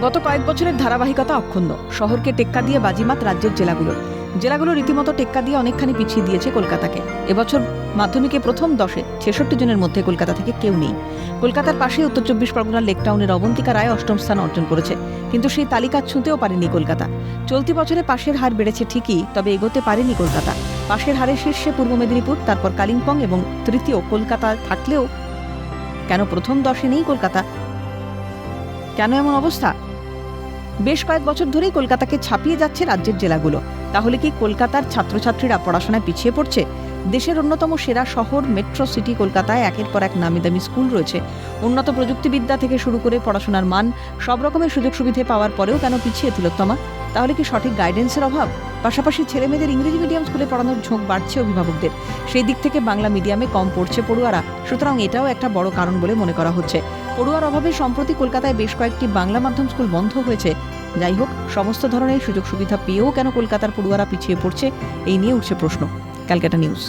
গত কয়েক বছরের ধারাবাহিকতা অক্ষুণ্ণ। শহরকে টেক্কা দিয়ে বাজিমাত রাজ্যের জেলাগুলো রীতিমতো টেক্কা দিয়ে অনেকখানি পিছিয়ে দিয়েছে কলকাতাকে। এবছর মাধ্যমিকে প্রথম 10-এ 66 জনের মধ্যে কলকাতা থেকে কেউ নেই। কলকাতার পাশে উত্তর 24 পরগনার লেকটাউনের অবন্তিকা রায় 8ম স্থান অর্জন করেছে, কিন্তু সেই তালিকা ছুঁতেও পারেনি কলকাতা। চলতি বছরে পাশের হার বেড়েছে ঠিকই, তবে এগোতে পারেনি কলকাতা। পাশের হারের শীর্ষে পূর্ব মেদিনীপুর, তারপর কালিম্পং এবং তৃতীয় কলকাতা থাকলেও কেন প্রথম 10-এ নেই কলকাতা? কেন এমন অবস্থা? বেশ কয়েক বছর ধরেই কলকাতাকে ছাপিয়ে যাচ্ছে রাজ্যের জেলাগুলো। তাহলে কি কলকাতার ছাত্রছাত্রীরা পড়াশোনায় পিছিয়ে পড়ছে? দেশের অন্যতম সেরা শহর মেট্রো সিটি কলকাতায় একের পর এক নামিদামি স্কুল রয়েছে। উন্নত প্রযুক্তিবিদ্যা থেকে শুরু করে পড়াশোনার মান, সব রকমের সুযোগ সুবিধে পাওয়ার পরেও কেন পিছিয়ে তিলোত্তমা? তাহলে কি সঠিক গাইডেন্সের অভাব? পাশাপাশি ছেলেমেয়েদের ইংরেজি মিডিয়াম স্কুলে পড়ানোর ঝোঁক বাড়ছে অভিভাবকদের। সেই দিক থেকে বাংলা মিডিয়ামে কম পড়ছে পড়ুয়ারা, সুতরাং এটাও একটা বড় কারণ বলে মনে করা হচ্ছে। পড়ুয়ার অভাবে সম্প্রতি কলকাতায় বেশ কয়েকটি বাংলা মাধ্যম স্কুল বন্ধ হয়েছে। যাই হোক, সমস্ত ধরনের সুযোগ সুবিধা পেয়েও কেন কলকাতার পড়ুয়ারা পিছিয়ে পড়ছে, এই নিয়ে উঠছে প্রশ্ন। ক্যালকাটা নিউজ।